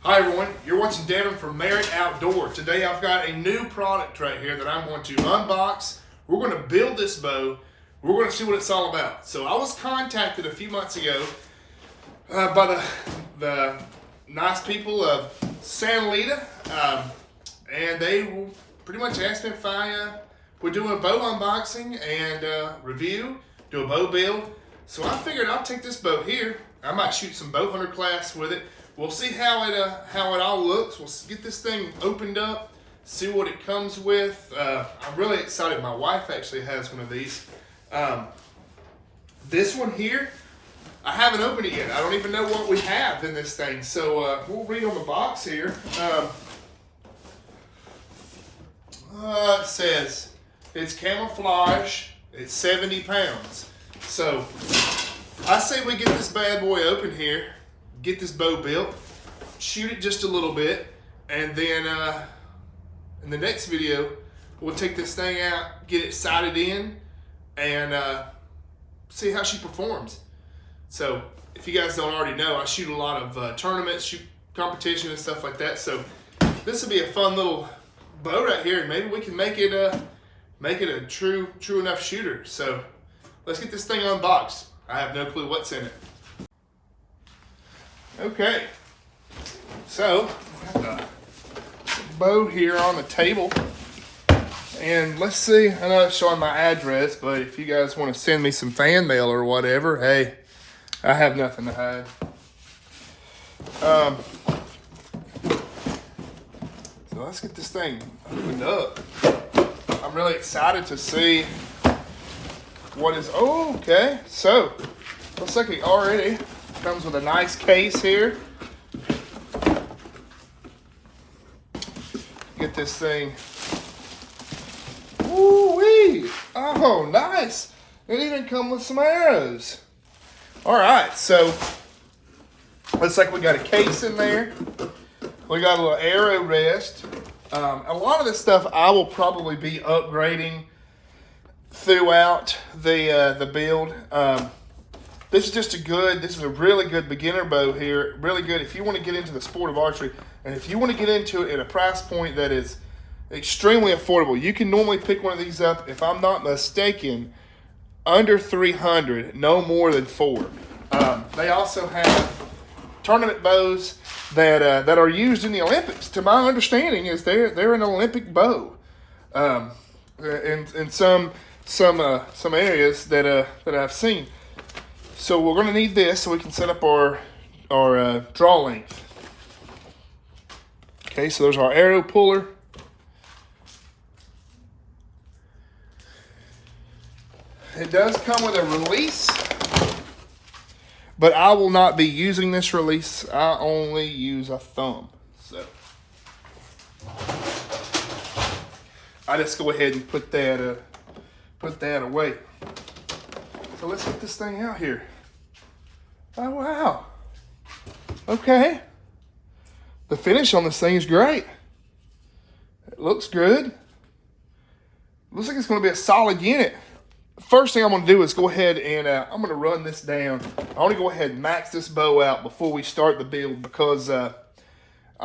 Hi everyone, you're watching Devin from Merit Outdoor. Today I've got a new product right here that I'm going to unbox. We're going to build this bow. We're going to see what it's all about. So I was contacted a few months ago by the nice people of Sanlida, and they pretty much asked me if I would do a bow unboxing and review, do a bow build. So I figured I'll take this bow here. I might shoot some bow hunter class with it. We'll see how it all looks. We'll get this thing opened up, see what it comes with. I'm really excited. My wife actually has one of these. This one here, I haven't opened it yet. I don't even know what we have in this thing. So we'll read on the box here. It says it's camouflage. It's 70 pounds. So I say we get this bad boy open here. Get this bow built, shoot it just a little bit, and then in the next video, we'll take this thing out, get it sighted in, and see how she performs. So if you guys don't already know, I shoot a lot of tournaments, shoot competition and stuff like that. So this will be a fun little bow right here, and maybe we can make it a true enough shooter. So let's get this thing unboxed. I have no clue what's in it. Okay, so I have the bow here on the table, and let's see. I know it's showing my address, but if you guys want to send me some fan mail or whatever, hey, I have nothing to hide. So let's get this thing opened up. I'm really excited to see what is. Oh, okay. So looks like it already comes with a nice case here. Get this thing. Woo-wee! Oh, nice! It even comes with some arrows. All right, so looks like we got a case in there. We got a little arrow rest. A lot of this stuff I will probably be upgrading throughout the build. This is a really good beginner bow here. Really good if you want to get into the sport of archery, and if you want to get into it at a price point that is extremely affordable. You can normally pick one of these up, if I'm not mistaken, under $300, no more than $400. They also have tournament bows that are used in the Olympics. To my understanding, is they're an Olympic bow. In some areas that I've seen. So we're going to need this so we can set up our draw length. Okay, so there's our arrow puller. It does come with a release, but I will not be using this release. I only use a thumb. So I just go ahead and put that away. So let's get this thing out here. Oh, wow. Okay. The finish on this thing is great. It looks good. Looks like it's going to be a solid unit. First thing I'm going to do is go ahead and I'm going to run this down. I want to go ahead and max this bow out before we start the build, because I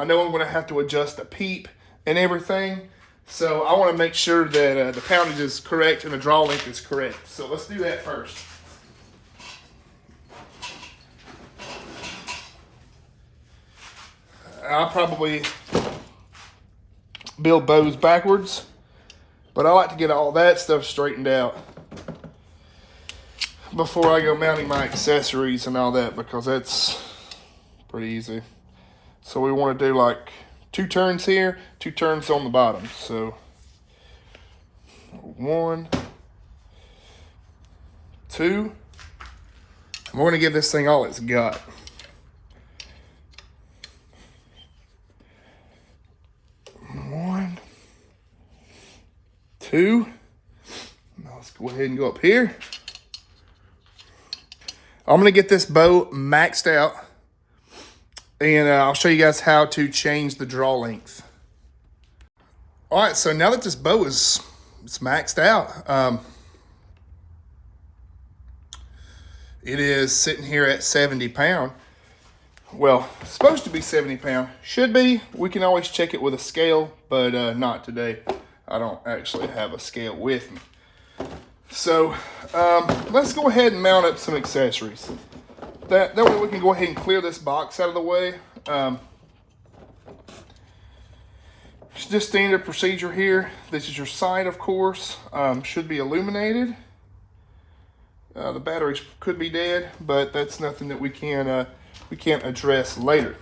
know I'm going to have to adjust the peep and everything. So I want to make sure that the poundage is correct and the draw length is correct. So let's do that first. I'll probably build bows backwards, but I like to get all that stuff straightened out before I go mounting my accessories and all that, because that's pretty easy. So we want to do like 2 turns here, 2 turns on the bottom. So 1, 2. I'm going to give this thing all it's got. 1, 2. Now let's go ahead and go up here. I'm going to get this bow maxed out, and I'll show you guys how to change the draw length. All right, so now that this bow is maxed out, it is sitting here at 70 pound. Well, it's supposed to be 70 pounds. Should be. We can always check it with a scale, but not today. I don't actually have a scale with me. So let's go ahead and mount up some accessories. That way we can go ahead and clear this box out of the way. It's just standard procedure here. This is your sight, of course. Should be illuminated. The batteries could be dead, but that's nothing that we can't address later.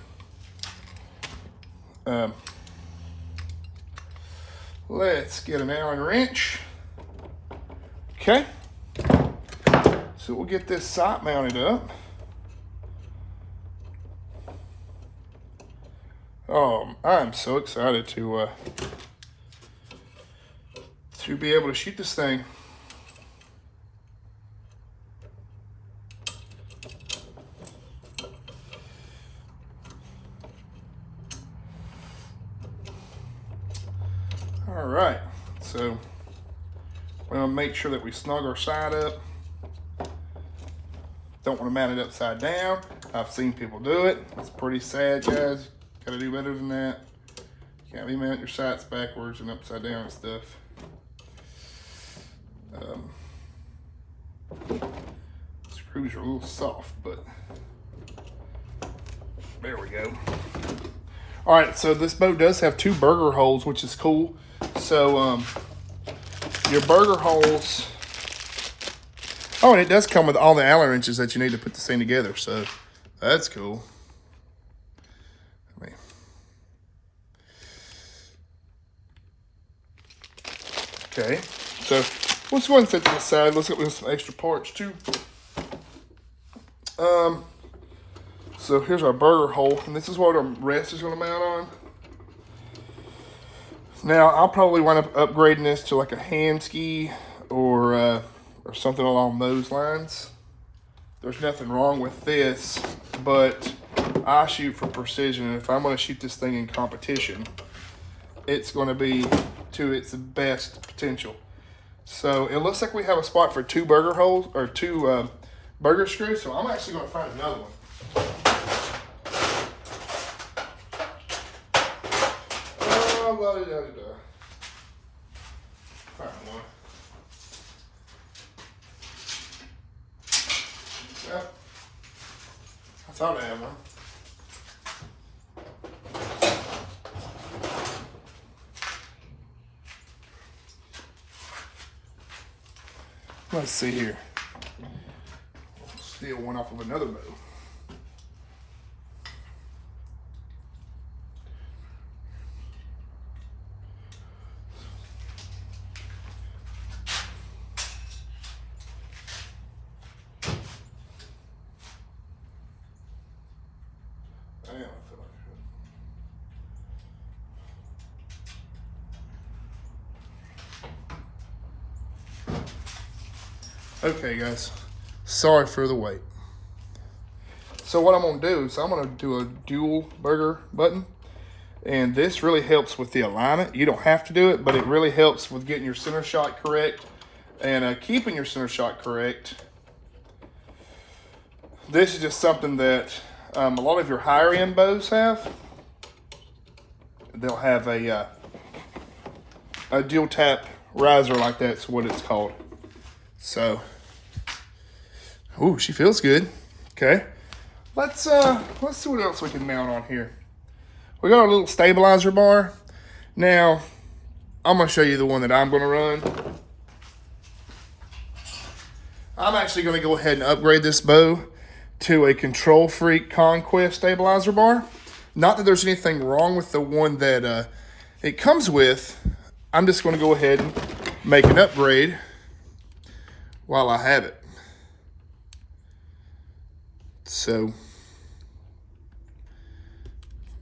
Let's get an Allen wrench. Okay. So we'll get this sight mounted up. I'm so excited to be able to shoot this thing. All right, so we're gonna make sure that we snug our sight up. Don't want to mount it upside down. I've seen people do it. It's pretty sad, guys. Gotta do better than that. Can't be mounting your sights backwards and upside down and stuff. Screws are a little soft, but there we go. All right, so this bow does have 2 burger holes, which is cool. So your burger holes. Oh, and it does come with all the Allen wrenches that you need to put this thing together. So that's cool. Okay, so let's go ahead and set to the side. Let's get some extra parts too. So here's our burger hole, and this is what our rest is going to mount on. Now I'll probably wind up upgrading this to like a hand ski or something along those lines. There's nothing wrong with this, but I shoot for precision, and if I'm going to shoot this thing in competition, it's going to be to its best potential. So it looks like we have a spot for 2 burger holes, or 2 burger screws, so I'm actually going to find another one. Find one. Yeah. I thought I had one. Let's see here. Steal one off of another bow. Damn, I feel like okay, guys, sorry for the wait. So what I'm gonna do is I'm gonna do a dual burger button, and this really helps with the alignment. You don't have to do it, but it really helps with getting your center shot correct and keeping your center shot correct. This is just something that a lot of your higher end bows have. They'll have a dual tap riser like that's what it's called. So, ooh, she feels good. Okay, let's see what else we can mount on here. We got our little stabilizer bar. Now, I'm gonna show you the one that I'm gonna run. I'm actually gonna go ahead and upgrade this bow to a Control Freak Conquest stabilizer bar. Not that there's anything wrong with the one that it comes with. I'm just gonna go ahead and make an upgrade while I have it. So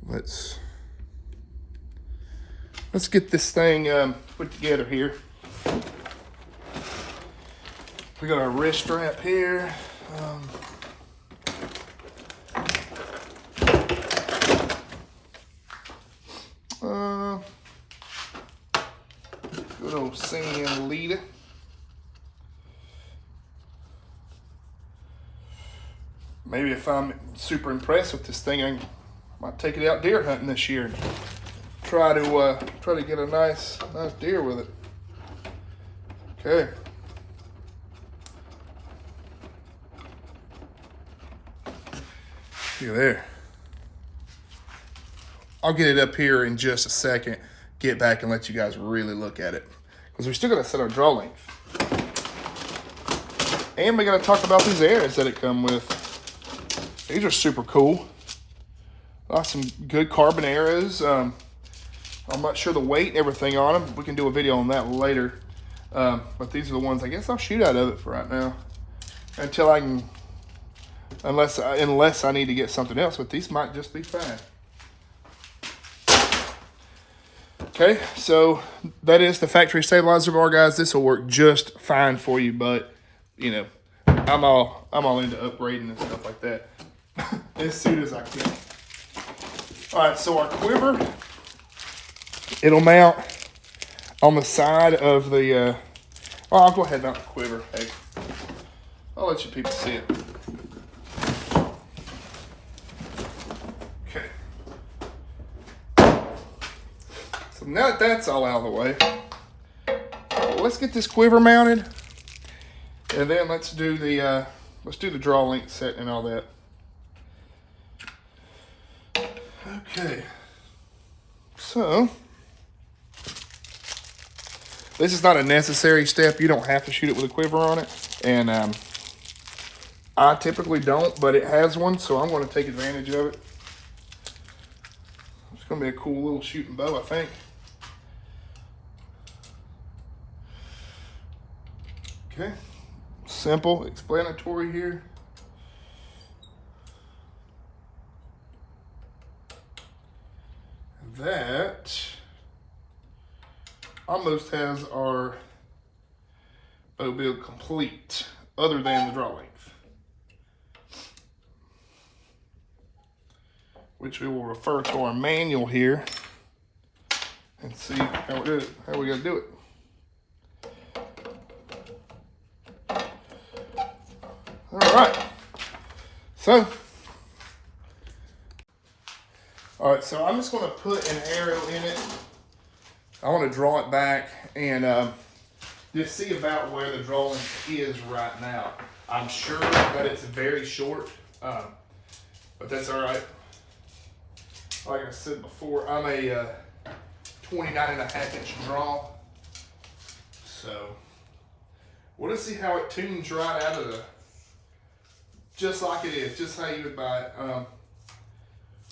let's get this thing put together here. We got our wrist strap here. Good old maybe if I'm super impressed with this thing, I might take it out deer hunting this year and try to get a nice deer with it. Okay. See there. I'll get it up here in just a second, get back and let you guys really look at it. Because we're still gonna set our draw length. And we're gonna talk about these arrows that it come with. These are super cool. Some good carbon arrows. I'm not sure the weight and everything on them. We can do a video on that later. But these are the ones I guess I'll shoot out of it for right now. Until I can, unless I need to get something else, but these might just be fine. Okay, so that is the factory stabilizer bar, guys. This will work just fine for you, but you know, I'm all into upgrading and stuff like that as soon as I can. All right, so our quiver, it'll mount on the side of the. Oh, I'll go ahead and mount the quiver. Hey, I'll let you people see it. Okay. So now that that's all out of the way, let's get this quiver mounted, and then let's do the draw length set and all that. Okay. So this is not a necessary step. You don't have to shoot it with a quiver on it, and I typically don't, but it has one, so I'm going to take advantage of it. It's going to be a cool little shooting bow, I think. Okay, simple, explanatory here. That almost has our bow build complete, other than the draw length, which we will refer to our manual here and see how we got to do it. All right, so I'm just going to put an arrow in it. I want to draw it back and just see about where the draw length is right now. I'm sure that it's very short, but that's all right. Like I said before, I'm a 29.5-inch draw, so we'll just see how it tunes right out of the, just like it is, just how you would buy it.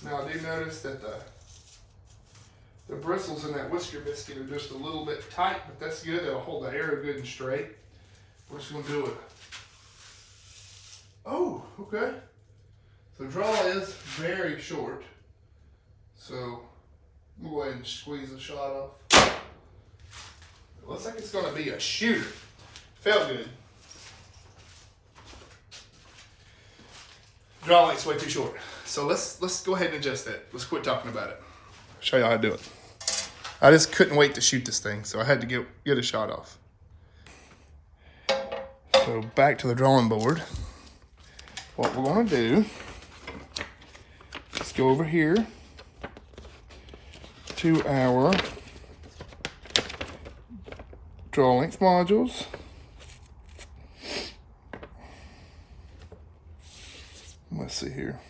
Now I do notice that the bristles in that whisker biscuit are just a little bit tight, but that's good. It'll hold the arrow good and straight. We're just gonna do it. Oh, okay. So draw is very short. So we'll go ahead and squeeze the shot off. It looks like it's gonna be a shooter. Felt good. Draw length's way too short. So let's go ahead and adjust that. Let's quit talking about it. Show you how to do it. I just couldn't wait to shoot this thing, so I had to get a shot off. So back to the drawing board. What we're gonna do is go over here to our draw length modules. Let's see here.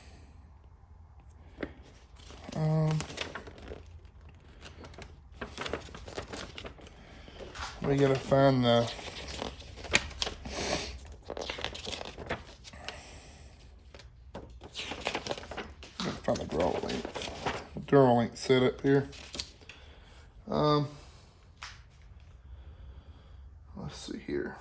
We gotta find the draw length setup here. Let's see here.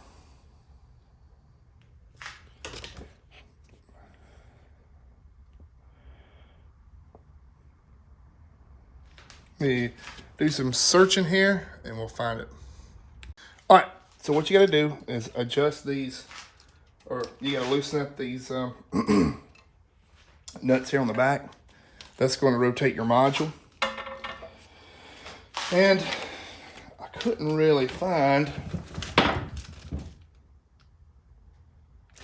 Me do some searching here and we'll find it. All right, so what you got to do is adjust these, or you got to loosen up these nuts here on the back. That's going to rotate your module. And I couldn't really find,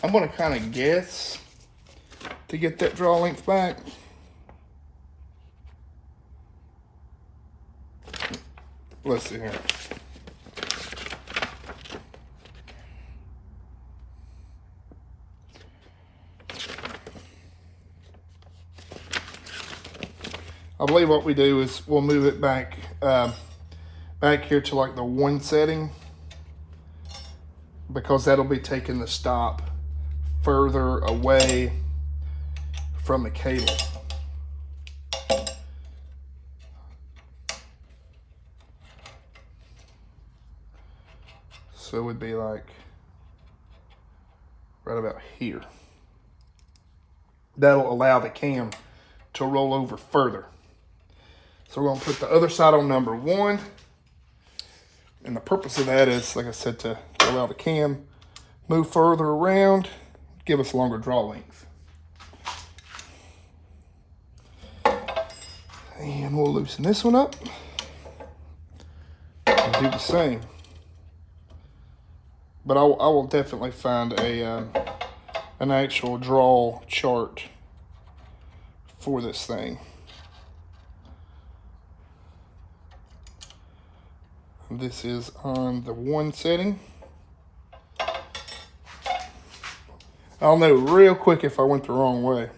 I'm going to kind of guess to get that draw length back. Let's see here. I believe what we do is we'll move it back back here to like the 1 setting, because that'll be taking the stop further away from the cable. So it would be like right about here. That'll allow the cam to roll over further. So we're gonna put the other side on number 1. And the purpose of that is, like I said, to allow the cam move further around, give us longer draw length. And we'll loosen this one up and do the same. But I will definitely find an actual draw chart for this thing. This is on the 1 setting. I'll know real quick if I went the wrong way.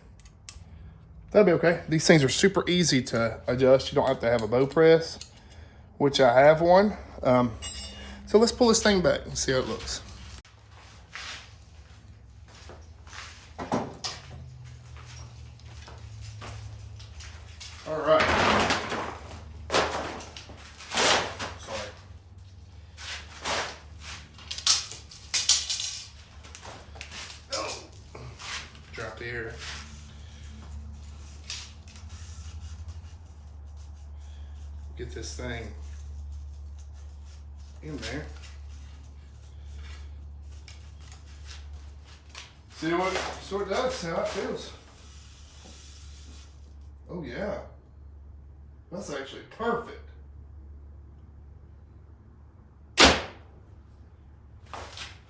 That'll be okay. These things are super easy to adjust. You don't have to have a bow press, which I have one. So let's pull this thing back and see how it looks. All right. Drop the air. Get this thing in there. See what it does, see how it feels. Oh yeah. That's actually perfect.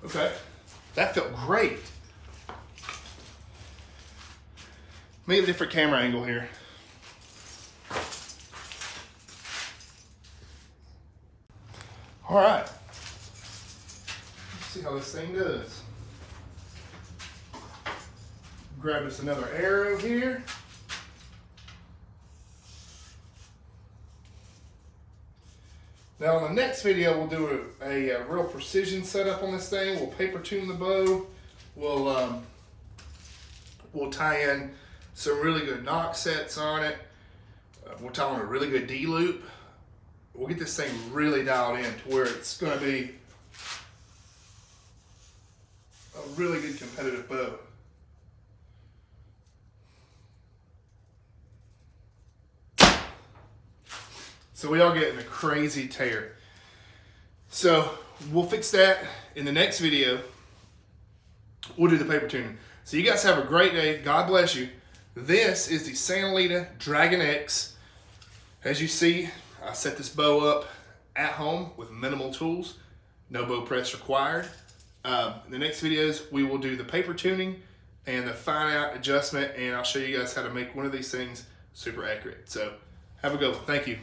Okay. That felt great. Let me get a different camera angle here. All right. Let's see how this thing does. Grab us another arrow here. Now in the next video, we'll do a real precision setup on this thing. We'll paper tune the bow. We'll tie in some really good knock sets on it. We'll tie on a really good D loop. We'll get this thing really dialed in to where it's going to be a really good competitive bow. So we all getting a crazy tear. So we'll fix that in the next video. We'll do the paper tuning. So you guys have a great day. God bless you. This is the Sanlida Dragon X. As you see, I set this bow up at home with minimal tools. No bow press required. In the next videos, we will do the paper tuning and the fine out adjustment, and I'll show you guys how to make one of these things super accurate. So have a good one. Thank you.